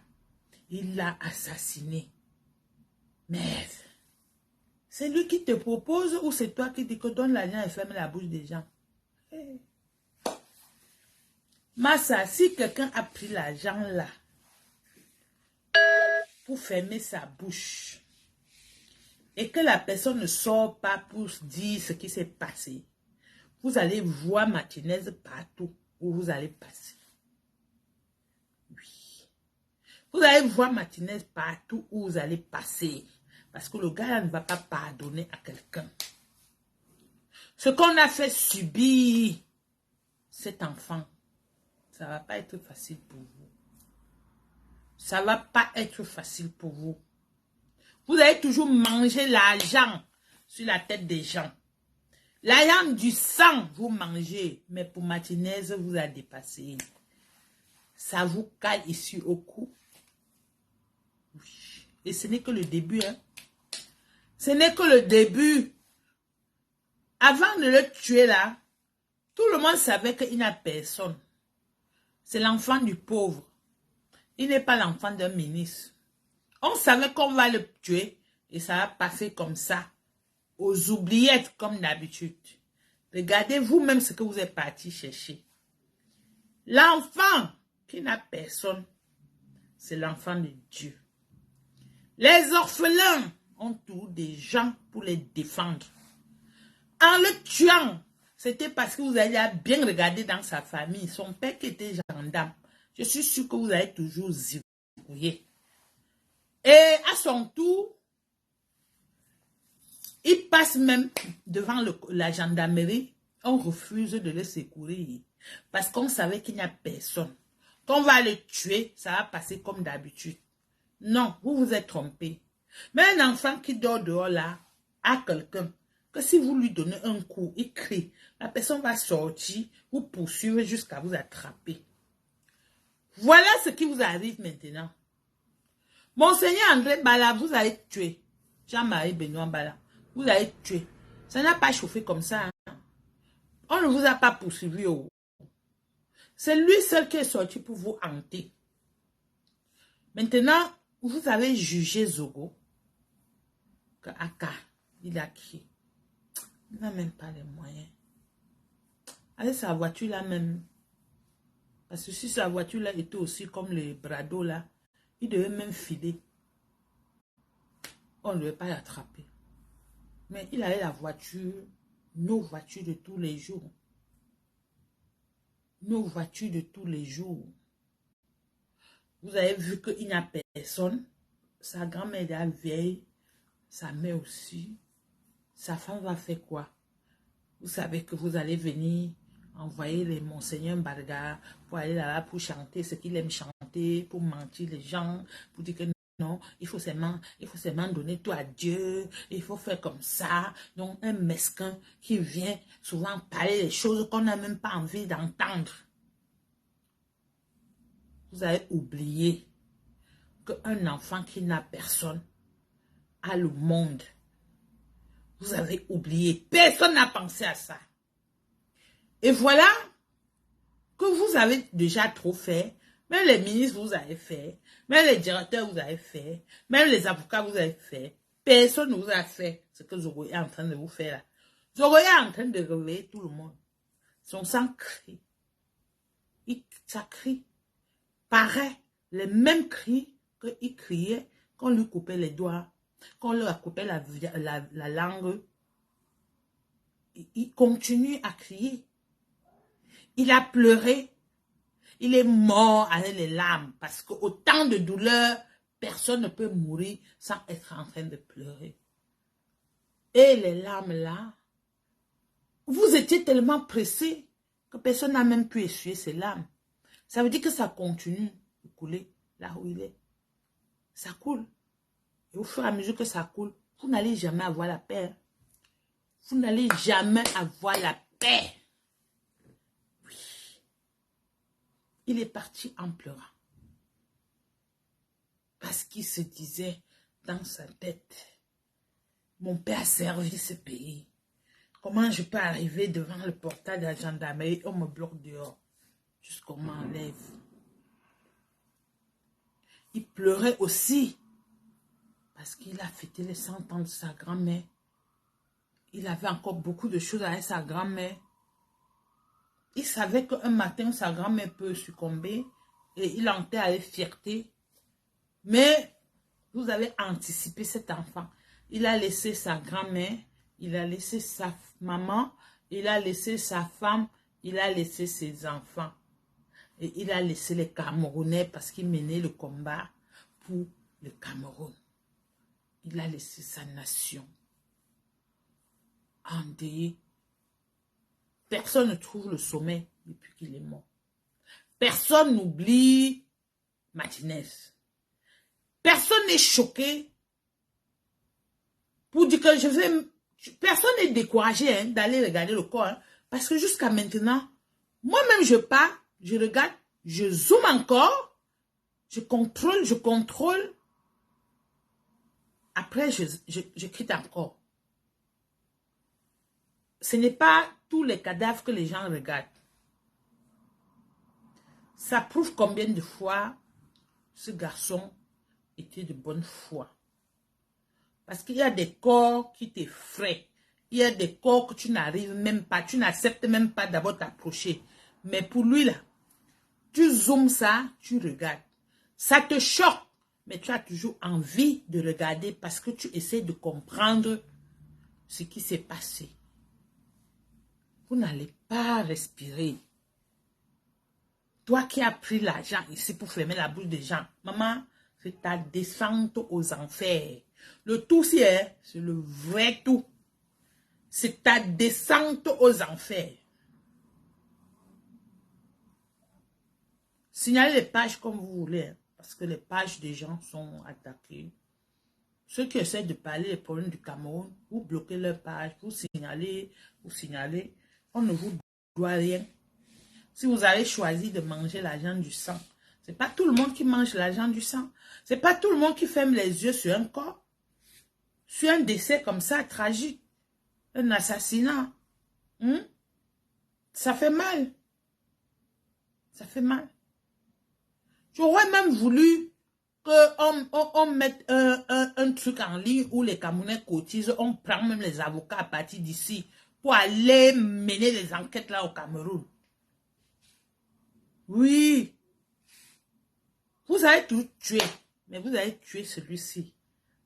Il l'a assassiné. Mais c'est lui qui te propose ou c'est toi qui dis que donne l'argent et ferme la bouche des gens? Hey. Massa, si quelqu'un a pris l'argent là pour fermer sa bouche et que la personne ne sort pas pour dire ce qui s'est passé, vous allez voir Martinez partout où vous allez passer. Oui. Vous allez voir Martinez partout où vous allez passer. Parce que le gars là ne va pas pardonner à quelqu'un. Ce qu'on a fait subir cet enfant, ça ne va pas être facile pour vous. Ça ne va pas être facile pour vous. Vous allez toujours manger l'argent sur la tête des gens. L'argent du sang, vous mangez. Mais pour Martinez, vous a dépassé. Ça vous cale ici au cou. Oui. Et ce n'est que le début. Hein. Ce n'est que le début. Avant de le tuer là, tout le monde savait qu'il n'a personne. C'est l'enfant du pauvre. Il n'est pas l'enfant d'un ministre. On savait qu'on va le tuer et ça va passer comme ça, aux oubliettes comme d'habitude. Regardez vous-même ce que vous êtes parti chercher. L'enfant qui n'a personne, c'est l'enfant de Dieu. Les orphelins ont toujours des gens pour les défendre. En le tuant, c'était parce que vous avez bien regardé dans sa famille, son père qui était gendarme. Je suis sûr que vous avez toujours zigouillé. Et à son tour, il passe même devant la gendarmerie. On refuse de le secourir parce qu'on savait qu'il n'y a personne. Quand on va le tuer, ça va passer comme d'habitude. Non, vous vous êtes trompé. Mais un enfant qui dort dehors là, a quelqu'un, que si vous lui donnez un coup, il crie, la personne va sortir, vous poursuivre jusqu'à vous attraper. Voilà ce qui vous arrive maintenant. Monseigneur André Bala, vous allez tuer. Jean-Marie Benoît Bala, vous allez tuer. Ça n'a pas chauffé comme ça. Hein? On ne vous a pas poursuivi. Oh. C'est lui seul qui est sorti pour vous hanter. Maintenant, vous avez jugé Zogo. Que Aka, il a qui? Il n'a même pas les moyens. Avec sa voiture là même. Parce que si sa voiture là était aussi comme le Brado là, il devait même filer. On ne devait pas l'attraper. Mais il avait la voiture, nos voitures de tous les jours. Nos voitures de tous les jours. Vous avez vu qu'il n'y a personne. Sa grand-mère est vieille. Sa mère aussi. Sa femme va faire quoi? Vous savez que vous allez venir envoyer les Monseigneur Barga pour aller là-bas pour chanter ce qu'il aime chanter, pour mentir les gens, pour dire que non, il faut seulement donner tout à Dieu, il faut faire comme ça. Donc un mesquin qui vient souvent parler des choses qu'on n'a même pas envie d'entendre. Vous avez oublié qu'un enfant qui n'a personne a le monde. Vous avez oublié. Personne n'a pensé à ça. Et voilà que vous avez déjà trop fait. Même les ministres, vous avez fait. Même les directeurs, vous avez fait. Même les avocats, vous avez fait. Personne ne vous a fait ce que Zogo est en train de vous faire là. Zogo est en train de réveiller tout le monde. Son sang crie. Ça crie. Pareil. les mêmes cris qu'il criait quand on lui coupait les doigts, quand on lui coupait la langue. Il continue à crier. Il a pleuré. Il est mort avec les larmes parce qu'autant de douleur, personne ne peut mourir sans être en train de pleurer. Et les larmes là, vous étiez tellement pressé que personne n'a même pu essuyer ses larmes. Ça veut dire que ça continue de couler là où il est. Ça coule. Et au fur et à mesure que ça coule, vous n'allez jamais avoir la paix. Vous n'allez jamais avoir la paix. Oui. Il est parti en pleurant. Parce qu'il se disait dans sa tête, mon père a servi ce pays. Comment je peux arriver devant le portail de la gendarmerie, on me bloque dehors jusqu'on m'enlève. Il pleurait aussi parce qu'il a fêté les 100 ans de sa grand-mère. Il avait encore beaucoup de choses avec sa grand-mère. Il savait qu'un matin, sa grand-mère peut succomber et il en était avec fierté. Mais vous avez anticipé cet enfant. Il a laissé sa grand-mère, il a laissé sa maman, il a laissé sa femme, il a laissé ses enfants. Et il a laissé les Camerounais parce qu'il menait le combat pour le Cameroun. Il a laissé sa nation endeuillée. Personne ne trouve le sommet depuis qu'il est mort. Personne n'oublie Martinez. Personne n'est choqué pour dire que je vais... Personne n'est découragé d'aller regarder le corps. Parce que jusqu'à maintenant, moi-même je pars, je regarde, je zoome encore, je contrôle. Après, je quitte encore. Ce n'est pas tous les cadavres que les gens regardent. Ça prouve combien de fois ce garçon était de bonne foi. Parce qu'il y a des corps qui t'effraient. Il y a des corps que tu n'arrives même pas, tu n'acceptes même pas d'abord t'approcher. Mais pour lui là, tu zoomes ça, tu regardes. Ça te choque, mais tu as toujours envie de regarder parce que tu essaies de comprendre ce qui s'est passé. Vous n'allez pas respirer. Toi qui as pris l'argent ici pour fermer la bouche des gens, maman, c'est ta descente aux enfers. Le tout, c'est le vrai tout. C'est ta descente aux enfers. Signalez les pages comme vous voulez, parce que les pages des gens sont attaquées. Ceux qui essaient de parler des problèmes du Cameroun, vous bloquez leur page, vous signalez. On ne vous doit rien. Si vous avez choisi de manger l'argent du sang, ce n'est pas tout le monde qui mange l'argent du sang. Ce n'est pas tout le monde qui ferme les yeux sur un corps. Sur un décès comme ça, tragique. Un assassinat. Ça fait mal. Ça fait mal. J'aurais même voulu qu'on mette un truc en ligne où les Camerounais cotisent. On prend même les avocats à partir d'ici pour aller mener les enquêtes là au Cameroun. Oui. Vous avez tout tué. Mais vous avez tué celui-ci.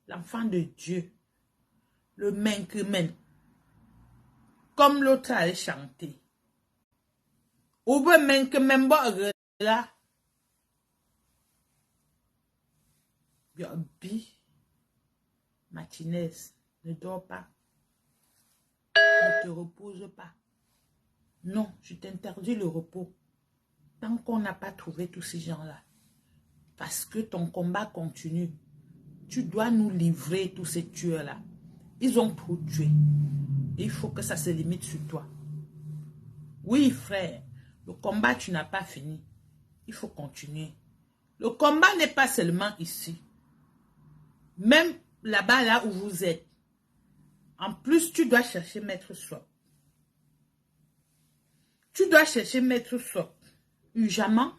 L'enfant de Dieu. Le Menkemen. Comme l'autre allait chanter. Oube Menkemen là. Yobi. Martinez. Ne dors pas. Ne te repose pas. Non, je t'interdis le repos. Tant qu'on n'a pas trouvé tous ces gens-là. Parce que ton combat continue. Tu dois nous livrer tous ces tueurs-là. Ils ont trop tué. Et il faut que ça se limite sur toi. Oui, frère. Le combat, tu n'as pas fini. Il faut continuer. Le combat n'est pas seulement ici. Même là-bas, là où vous êtes. En plus, tu dois chercher Maître Swap. Tu dois chercher Maître Swap. Urgemment,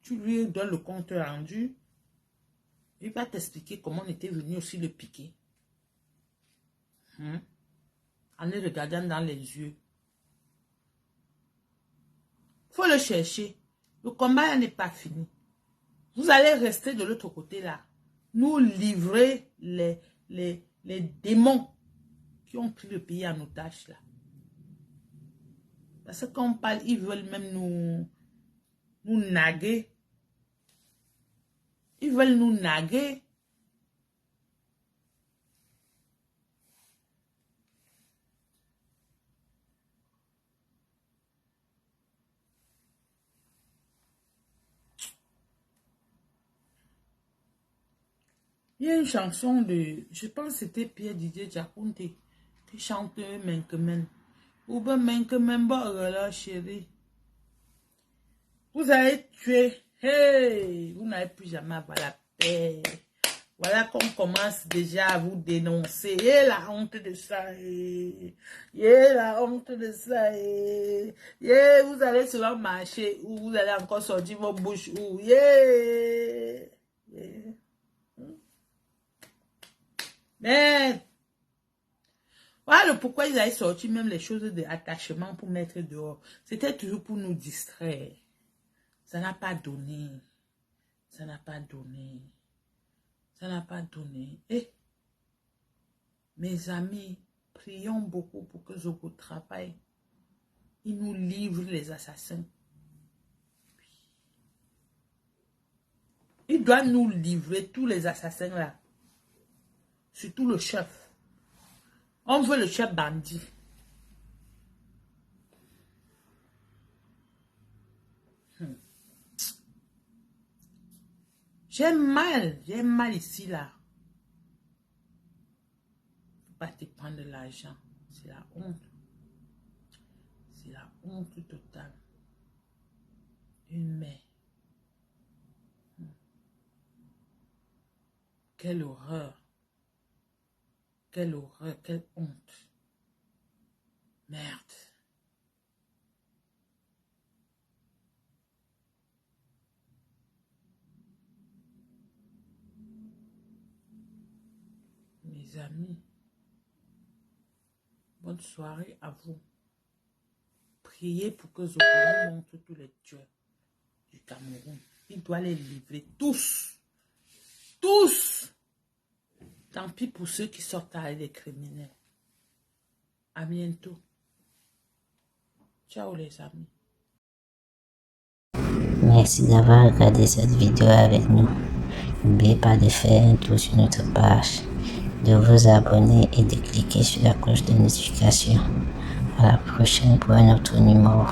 tu lui donnes le compte rendu. Il va t'expliquer comment on était venu aussi le piquer. En le regardant dans les yeux. Il faut le chercher. Le combat n'est pas fini. Vous allez rester de l'autre côté là. Nous livrer les démons qui ont pris le pays en otage là. Parce que quand on parle, ils veulent même nous naguer. Ils veulent nous naguer. Il y a une chanson de, je pense que c'était Pierre Didier Diakonte qui chante Menkemen. Ou ben Menkemen, là, chérie. Vous avez tué. Hey, vous n'avez plus jamais avoir la paix. Voilà qu'on commence déjà à vous dénoncer. Et la honte de ça. Et la honte de ça. Et vous allez sur un marché où vous allez encore sortir vos bouches. Où, mais voilà pourquoi ils avaient sorti même les choses d'attachement pour mettre dehors. C'était toujours pour nous distraire. Ça n'a pas donné. Ça n'a pas donné. Ça n'a pas donné. Et mes amis, prions beaucoup pour que Zogo travaille. Il nous livre les assassins. Il doit nous livrer tous les assassins là. Surtout le chef. On veut le chef bandit. J'ai mal ici là. Faut pas te prendre de l'argent. C'est la honte. C'est la honte totale. Une mère. Quelle horreur. Quelle horreur, quelle honte. Merde. Mes amis, bonne soirée à vous. Priez pour que Zokoro montre tous les tueurs du Cameroun. Il doit les livrer tous. Tous. Tant pis pour ceux qui sortent avec les criminels. À bientôt. Ciao les amis. Merci d'avoir regardé cette vidéo avec nous. N'oubliez pas de faire un tour sur notre page, de vous abonner et de cliquer sur la cloche de notification. À la prochaine pour un autre numéro.